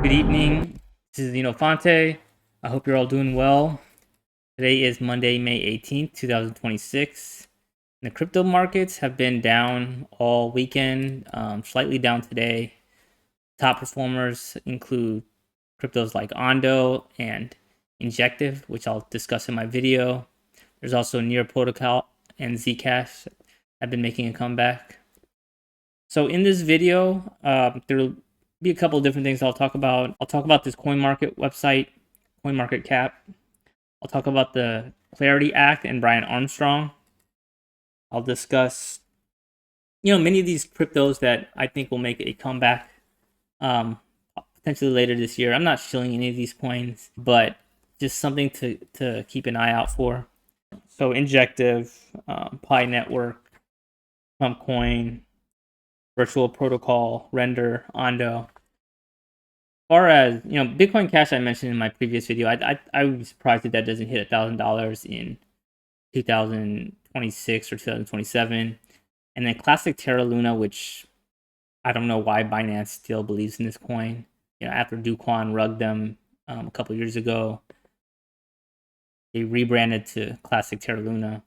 Good evening. This is Dino Fonte. I hope you're all doing well. Today is Monday, May 18th, 2026. The crypto markets have been down all weekend, slightly down today. Top performers include cryptos like Ondo and Injective, which I'll discuss in my video. There's also Near Protocol and Zcash have been making a comeback. So in this video, there be a couple of different things I'll talk about. I'll talk about this coin market website, coin market cap. I'll talk about the Clarity Act and Brian Armstrong. I'll discuss, many of these cryptos that I think will make a comeback potentially later this year. I'm not shilling any of these coins, but just something to keep an eye out for. So Injective, Pi Network, Pump Coin, Virtual Protocol, Render, Ondo. As far as Bitcoin Cash, I mentioned in my previous video, I was surprised that doesn't hit $1,000 in 2026 or 2027. And then Classic Terra Luna, which I don't know why Binance still believes in this coin. After Duquan rugged them a couple years ago, they rebranded to Classic Terra Luna.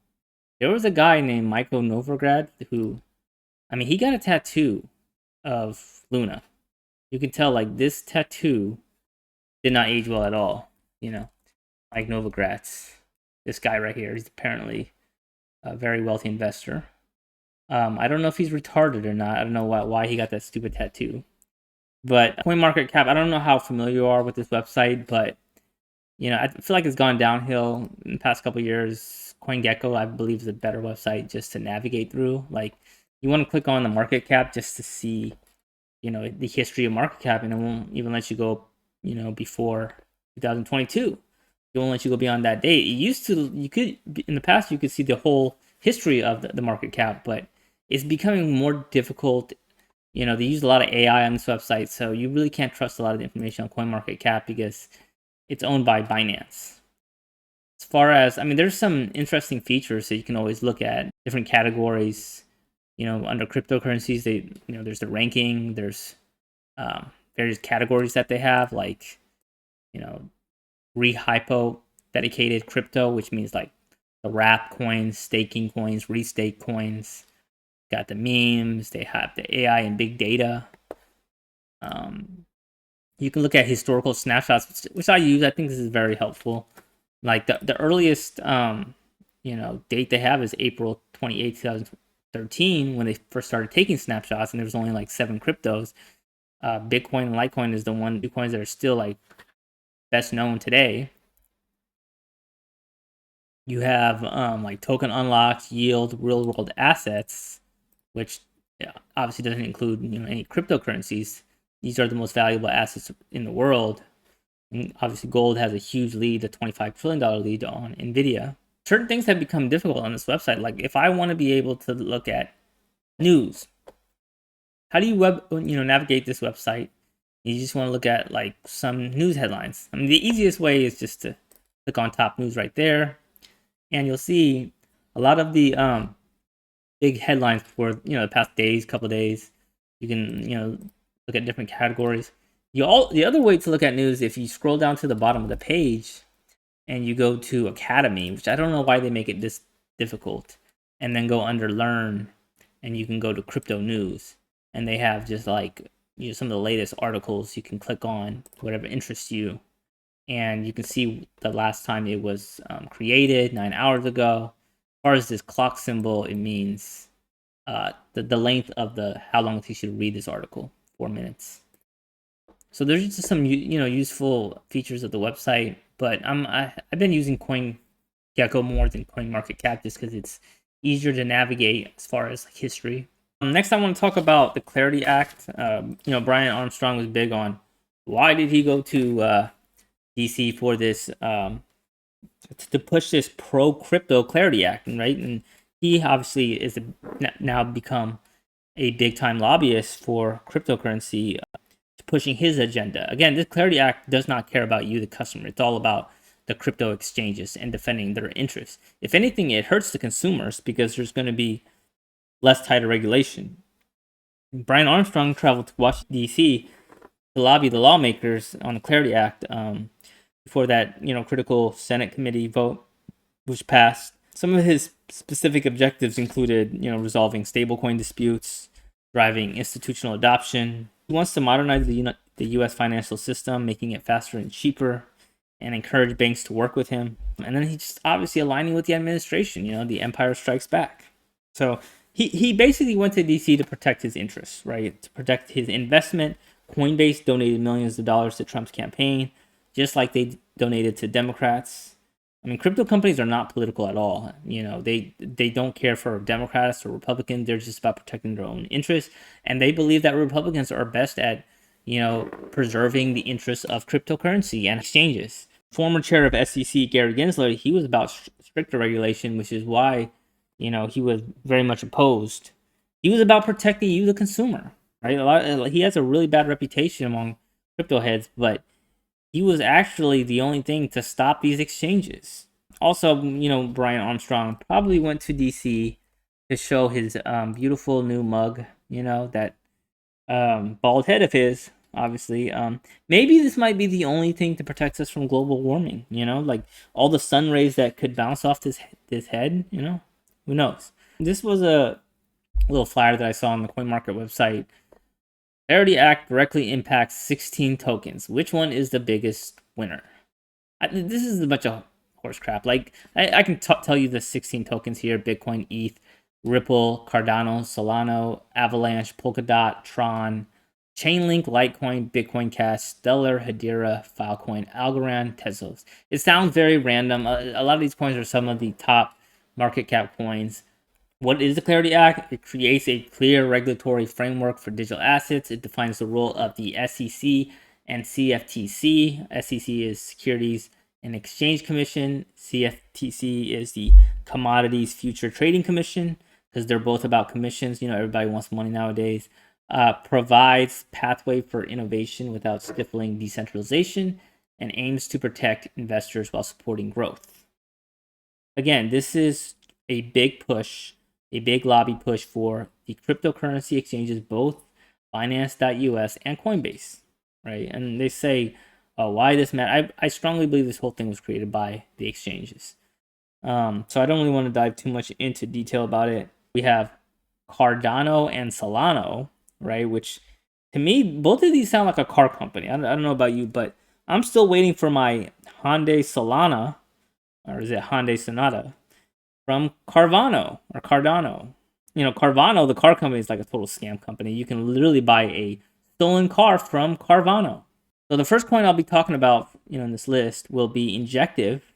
There was a guy named Michael Novograd who, he got a tattoo of Luna. You can tell, like, this tattoo did not age well at all. Mike Novogratz, this guy right here, he's apparently a very wealthy investor. I don't know if he's retarded or not. I don't know why he got that stupid tattoo. But CoinMarketCap, I don't know how familiar you are with this website, but I feel like it's gone downhill in the past couple of years. CoinGecko, I believe, is a better website just to navigate through. Like, you want to click on the market cap just to see the history of market cap, and it won't even let you go before 2022. It won't let you go beyond that date. You could in the past, you could see the whole history of the market cap, but it's becoming more difficult. They use a lot of AI on this website, so you really can't trust a lot of the information on CoinMarketCap because it's owned by Binance. As far as, there's some interesting features that you can always look at, different categories. Under cryptocurrencies, there's the ranking, there's various categories that they have, like, rehypo dedicated crypto, which means like the wrap coins, staking coins, restake coins. Got the memes, they have the AI and big data. You can look at historical snapshots, which I use. I think this is very helpful. Like the earliest date they have is April 28, 2013, when they first started taking snapshots, and there was only like 7 cryptos. Bitcoin and Litecoin is two coins that are still like best known today. You have like token unlocks, yield, real world assets, which obviously doesn't include any cryptocurrencies. These are the most valuable assets in the world. And obviously, gold has a huge lead, a $25 trillion lead on Nvidia. Certain things have become difficult on this website. Like, if I want to be able to look at news, how do you navigate this website? You just want to look at like some news headlines. The easiest way is just to click on top news right there, and you'll see a lot of the big headlines for the past couple days. You can look at different categories. The other way to look at news, if you scroll down to the bottom of the page and you go to Academy, which I don't know why they make it this difficult, and then go under Learn, and you can go to Crypto News, and they have just like some of the latest articles. You can click on whatever interests you, and you can see the last time it was created 9 hours ago. As far as this clock symbol, it means the length of how long it takes you to read this article, 4 minutes. So there's just some useful features of the website, but I've been using CoinGecko more than CoinMarketCap just because it's easier to navigate as far as history. Next, I want to talk about the Clarity Act. Brian Armstrong was big on why did he go to DC for this to push this pro crypto Clarity Act, right? And he obviously is now become a big time lobbyist for cryptocurrency, pushing his agenda. Again, this Clarity Act does not care about you, the customer. It's all about the crypto exchanges and defending their interests. If anything, it hurts the consumers because there's going to be less tighter regulation. Brian Armstrong traveled to Washington, D.C. to lobby the lawmakers on the Clarity Act before that, critical Senate committee vote, which passed. Some of his specific objectives included, resolving stablecoin disputes, driving institutional adoption. He wants to modernize the U.S. financial system, making it faster and cheaper, and encourage banks to work with him. And then he's just obviously aligning with the administration. The empire strikes back. So he basically went to DC to protect his interests, right? To protect his investment. Coinbase donated millions of dollars to Trump's campaign, just like they donated to Democrats. I mean, crypto companies are not political at all. They don't care for Democrats or Republicans. They're just about protecting their own interests, and they believe that Republicans are best at, preserving the interests of cryptocurrency and exchanges. Former chair of SEC Gary Gensler, he was about stricter regulation, which is why, he was very much opposed. He was about protecting you, the consumer, right? He has a really bad reputation among crypto heads, but he was actually the only thing to stop these exchanges. Also, Brian Armstrong probably went to DC to show his beautiful new mug, that bald head of his, obviously. Maybe this might be the only thing to protect us from global warming, like all the sun rays that could bounce off this head, who knows? This was a little flyer that I saw on the CoinMarket website. Clarity Act directly impacts 16 tokens. Which one is the biggest winner? This is a bunch of horse crap. Like, I can tell you the 16 tokens here: Bitcoin, ETH, Ripple, Cardano, Solana, Avalanche, Polkadot, Tron, Chainlink, Litecoin, Bitcoin Cash, Stellar, Hedera, Filecoin, Algorand, Tezos. It sounds very random. A lot of these coins are some of the top market cap coins. What is the Clarity Act? It creates a clear regulatory framework for digital assets. It defines the role of the SEC and CFTC. SEC is Securities and Exchange Commission. CFTC is the Commodities Future Trading Commission, because they're both about commissions. Everybody wants money nowadays. Provides pathway for innovation without stifling decentralization, and aims to protect investors while supporting growth. Again, this is a big push, a big lobby push for the cryptocurrency exchanges, both Binance.us and Coinbase, right? And they say, why this matter? I strongly believe this whole thing was created by the exchanges. So I don't really want to dive too much into detail about it. We have Cardano and Solana, right? Which, to me, both of these sound like a car company. I don't know about you, but I'm still waiting for my Hyundai Solana, or is it Hyundai Sonata, from Carvana or Cardano. Carvana, the car company, is like a total scam company. You can literally buy a stolen car from Carvana. So the first coin I'll be talking about, in this list will be Injective.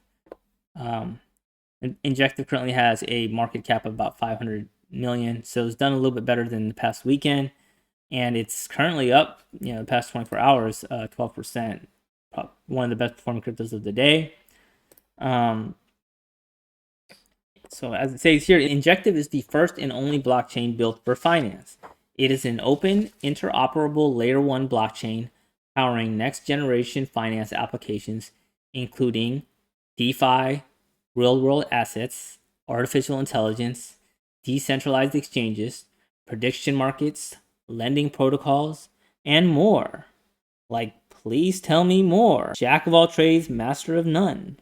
Injective currently has a market cap of about 500 million, so it's done a little bit better than the past weekend, and it's currently up, the past 24 hours, 12%. One of the best performing cryptos of the day. So as it says here, Injective is the first and only blockchain built for finance. It is an open, interoperable layer 1 blockchain powering next generation finance applications, including DeFi, real world assets, artificial intelligence, decentralized exchanges, prediction markets, lending protocols, and more. Like, please tell me more. Jack of all trades, master of none.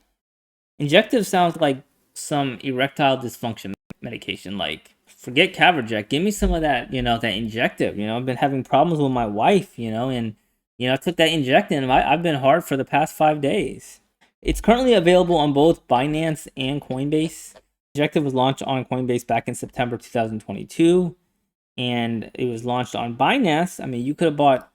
Injective sounds like some erectile dysfunction medication. Like, forget Caverjack. Give me some of that, that Injective. I've been having problems with my wife, and, I took that Injective and I've been hard for the past 5 days. It's currently available on both Binance and Coinbase. Injective was launched on Coinbase back in September 2022, and it was launched on Binance. I mean, you could have bought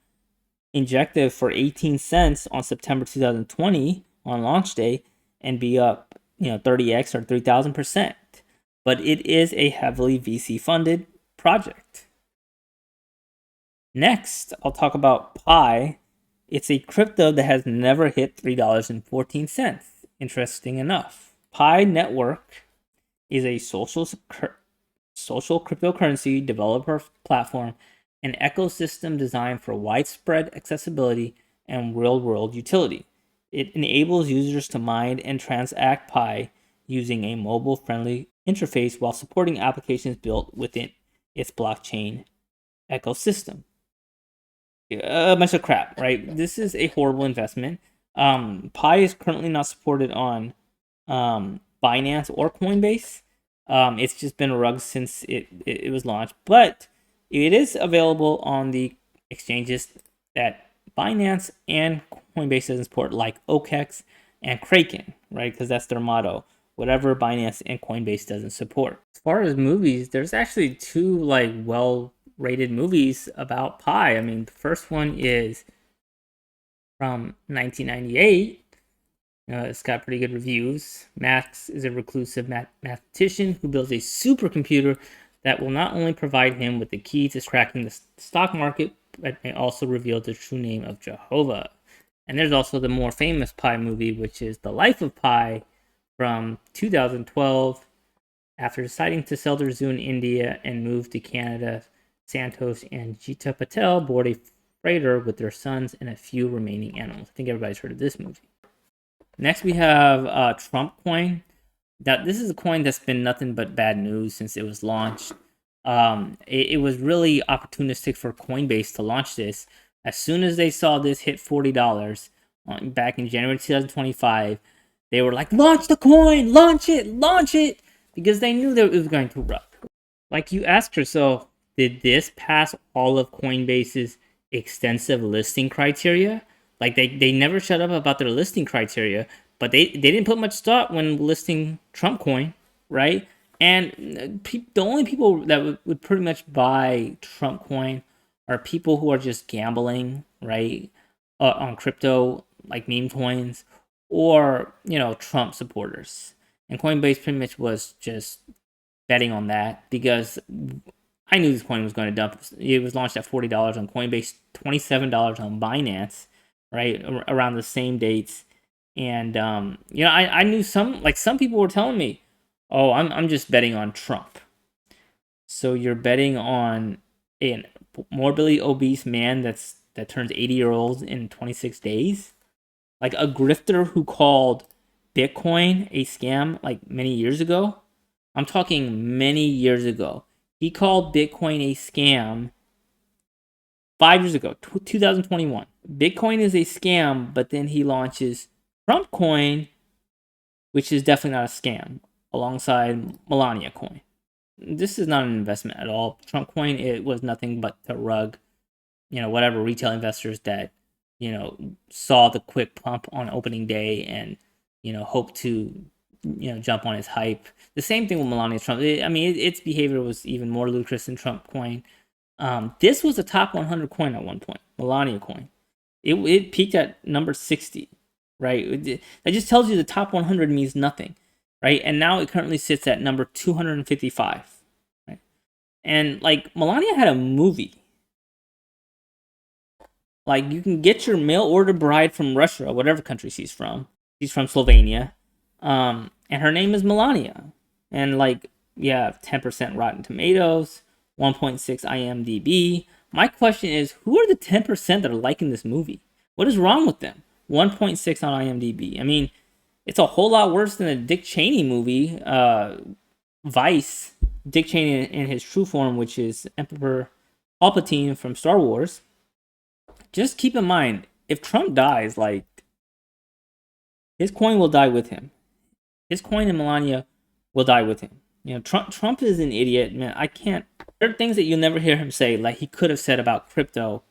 Injective for 18 cents on September 2020 on launch day and be up, 30x or 3,000%. But it is a heavily VC funded project. Next, I'll talk about Pi. It's a crypto that has never hit $3.14. Interesting enough. Pi Network is a social cryptocurrency developer platform, an ecosystem designed for widespread accessibility and real-world utility. It enables users to mine and transact Pi using a mobile-friendly interface while supporting applications built within its blockchain ecosystem. a bunch of crap, right? This is a horrible investment. Pi is currently not supported on Binance or Coinbase. It's just been a rug since it was launched, but it is available on the exchanges that Binance and Coinbase doesn't support, like OKEx and Kraken, right? Because that's their motto. Whatever Binance and Coinbase doesn't support. As far as movies, there's actually two like well-rated movies about Pi. I mean, the first one is from 1998. It's got pretty good reviews. Max is a reclusive mathematician who builds a supercomputer that will not only provide him with the key to cracking the stock market, but may also reveal the true name of Jehovah. And there's also the more famous Pi movie, which is The Life of Pi from 2012. After deciding to sell their zoo in India and move to Canada, Santosh and Jita Patel board a freighter with their sons and a few remaining animals. I think everybody's heard of this movie. Next, we have Trump coin. Now, this is a coin that's been nothing but bad news since it was launched. It was really opportunistic for Coinbase to launch this. As soon as they saw this hit $40 back in January 2025, they were like, launch the coin, launch it, because they knew that it was going to erupt. Like, you ask yourself, did this pass all of Coinbase's extensive listing criteria? Like, they never shut up about their listing criteria, but they didn't put much thought when listing Trump coin, right? And the only people that would pretty much buy Trump coin are people who are just gambling, right, on crypto, like meme coins, or, Trump supporters. And Coinbase pretty much was just betting on that because I knew this coin was going to dump. It was launched at $40 on Coinbase, $27 on Binance, right, around the same dates. And I knew some people were telling me, "Oh, I'm just betting on Trump." So you're betting on a morbidly obese man that turns 80-year-olds in 26 days, like a grifter who called Bitcoin a scam like many years ago. I'm talking many years ago. He called Bitcoin a scam 5 years ago, 2021. Bitcoin is a scam, but then he launches Trump coin, which is definitely not a scam, alongside Melania coin. This is not an investment at all. Trump coin, it was nothing but to rug, whatever retail investors that, saw the quick pump on opening day and, hope to, jump on his hype. The same thing with Melania Trump. I mean, its behavior was even more ludicrous than Trump coin. This was a top 100 coin at one point, Melania coin. It peaked at number 60, right? That just tells you the top 100 means nothing, right? And now it currently sits at number 255, right? And like Melania had a movie. Like, you can get your mail order bride from Russia, whatever country she's from. She's from Slovenia. And her name is Melania. And like, yeah, 10% Rotten Tomatoes, 1.6 IMDb. My question is, who are the 10% that are liking this movie? What is wrong with them? 1.6 on IMDb. I mean, it's a whole lot worse than a Dick Cheney movie, Vice. Dick Cheney in his true form, which is Emperor Palpatine from Star Wars. Just keep in mind, if Trump dies, like, his coin will die with him. His coin and Melania will die with him. Trump is an idiot, man. I can't. There are things that you'll never hear him say, like he could have said about crypto,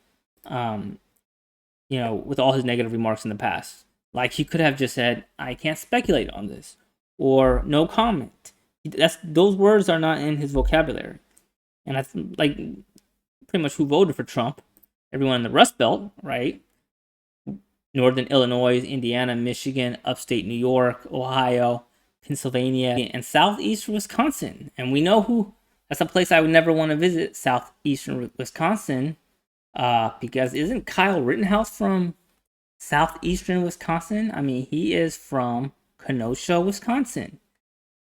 with all his negative remarks in the past. Like, he could have just said, "I can't speculate on this," or "no comment." Those words are not in his vocabulary. And I like pretty much who voted for Trump. Everyone in the Rust Belt, right? Northern Illinois, Indiana, Michigan, upstate New York, Ohio, Pennsylvania, and southeastern Wisconsin. And we know who. That's a place I would never want to visit, southeastern Wisconsin, because isn't Kyle Rittenhouse from southeastern Wisconsin? I mean, he is from Kenosha, Wisconsin.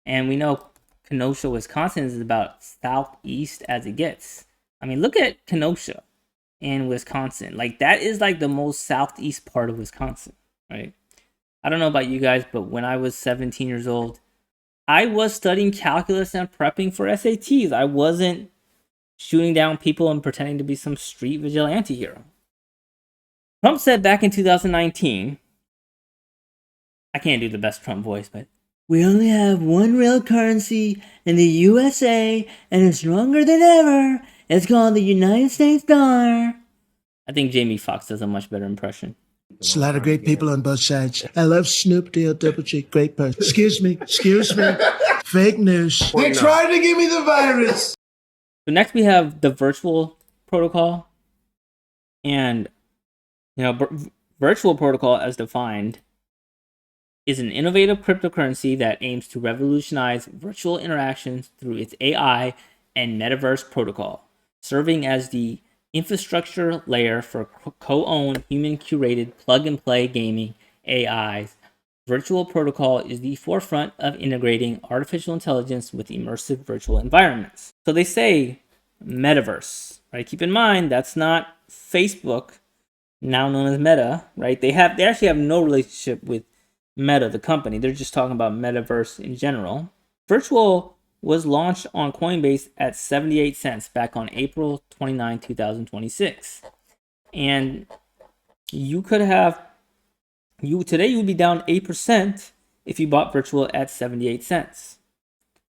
And we know Kenosha, Wisconsin is about southeast as it gets. I mean, look at Kenosha in Wisconsin. Like, that is like the most southeast part of Wisconsin, right? I don't know about you guys, but when I was 17 years old, I was studying calculus and prepping for SATs. I wasn't shooting down people and pretending to be some street vigilante hero. Trump said back in 2019, I can't do the best Trump voice, but we only have one real currency in the USA, and it's stronger than ever. It's called the United States dollar. I think Jamie Foxx does a much better impression. It's a lot of great people on both sides. I love Snoop Deal Double G, great person. Excuse me. Fake news. They tried to give me the virus. So next we have the virtual protocol, and virtual protocol as defined is an innovative cryptocurrency that aims to revolutionize virtual interactions through its AI and metaverse protocol, serving as the infrastructure layer for co-owned, human-curated, plug-and-play gaming AIs. Virtual protocol is the forefront of integrating artificial intelligence with immersive virtual environments. So they say metaverse, right? Keep in mind that's not Facebook, now known as Meta, right? They actually have no relationship with Meta, the company. They're just talking about metaverse in general. Virtual was launched on Coinbase at 78 cents back on April 29, 2026. And you could have, today you would be down 8% if you bought virtual at 78 cents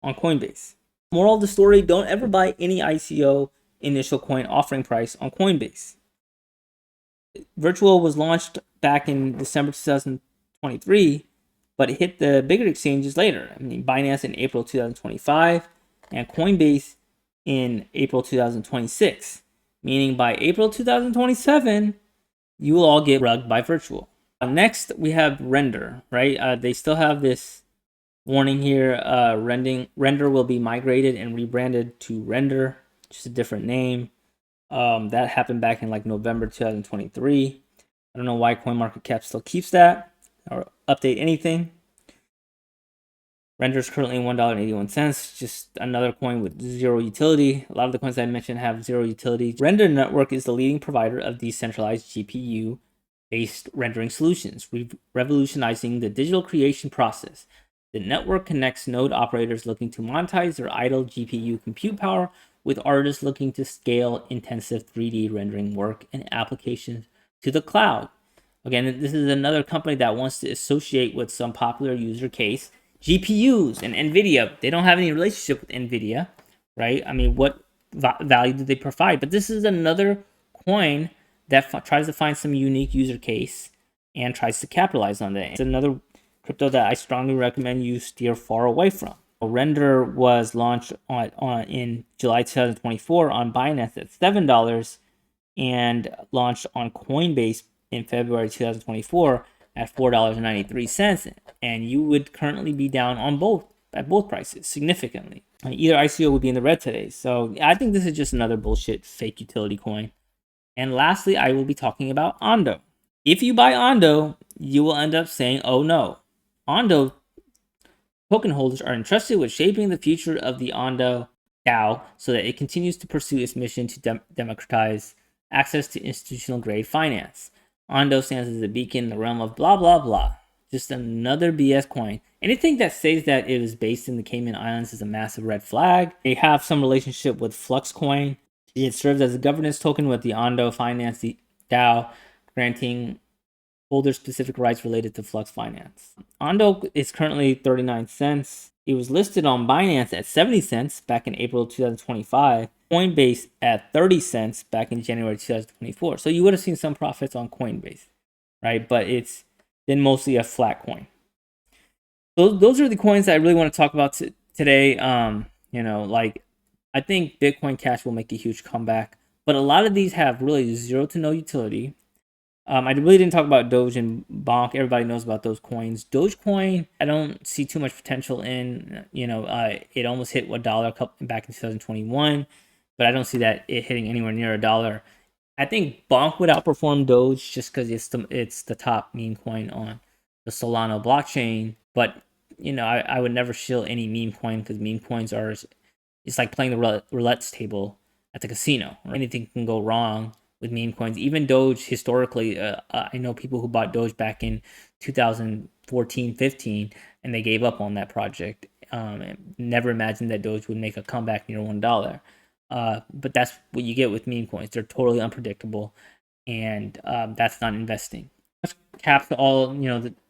on Coinbase. Moral of the story, don't ever buy any ICO initial coin offering price on Coinbase. Virtual was launched back in December 2023, but it hit the bigger exchanges later. I mean, Binance in April 2025 and Coinbase in April 2026, meaning by April 2027, you will all get rugged by Virtual. Next, we have Render, right? They still have this warning here. Render will be migrated and rebranded to Render, just a different name. That happened back in like November 2023. I don't know why CoinMarketCap still keeps that or update anything. Render is currently $1.81, just another coin with zero utility. A lot of the coins I mentioned have zero utility. Render Network is the leading provider of decentralized GPU-based rendering solutions, revolutionizing the digital creation process. The network connects node operators looking to monetize their idle GPU compute power with artists looking to scale intensive 3D rendering work and applications to the cloud. Again, this is another company that wants to associate with some popular user case. GPUs and NVIDIA, they don't have any relationship with NVIDIA, right? I mean, what value do they provide? But this is another coin that tries to find some unique user case and tries to capitalize on that. It's another crypto that I strongly recommend you steer far away from. Render was launched in July 2024 on Binance at $7 and launched on Coinbase in February 2024 at $4.93, and you would currently be down on both prices significantly. Either ICO would be in the red today. So I think this is just another bullshit fake utility coin. And lastly, I will be talking about Ondo. If you buy Ondo, you will end up saying, oh no. Ondo token holders are entrusted with shaping the future of the Ondo DAO so that it continues to pursue its mission to democratize access to institutional grade finance. Ondo stands as a beacon in the realm of blah blah blah. Just another BS coin. Anything that says that it is based in the Cayman Islands is a massive red flag. They have some relationship with Flux Coin. It serves as a governance token with the Ondo Finance DAO, granting holders specific rights related to Flux Finance. Ondo is currently 39 cents. It was listed on Binance at 70 cents back in April 2025. Coinbase at 30 cents back in January 2024. So you would have seen some profits on Coinbase, right? But it's been mostly a flat coin. Those are the coins that I really want to talk about today. I think Bitcoin Cash will make a huge comeback, but a lot of these have really zero to no utility. I really didn't talk about Doge and Bonk. Everybody knows about those coins. Dogecoin, I don't see too much potential in. It almost hit $1 back in 2021, but I don't see that it hitting anywhere near $1. I think Bonk would outperform Doge just because it's the top meme coin on the Solana blockchain. But I would never shill any meme coin because meme coins it's like playing the roulette table at the casino. Anything can go wrong with meme coins. Even Doge historically, I know people who bought Doge back in 2014-15 and they gave up on that project. And never imagined that Doge would make a comeback near $1. But that's what you get with meme coins. They're totally unpredictable, and that's not investing. That's caps all,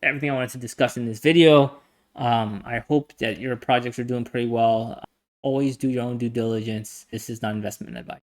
everything I wanted to discuss in this video. I hope that your projects are doing pretty well. Always do your own due diligence. This is not investment advice.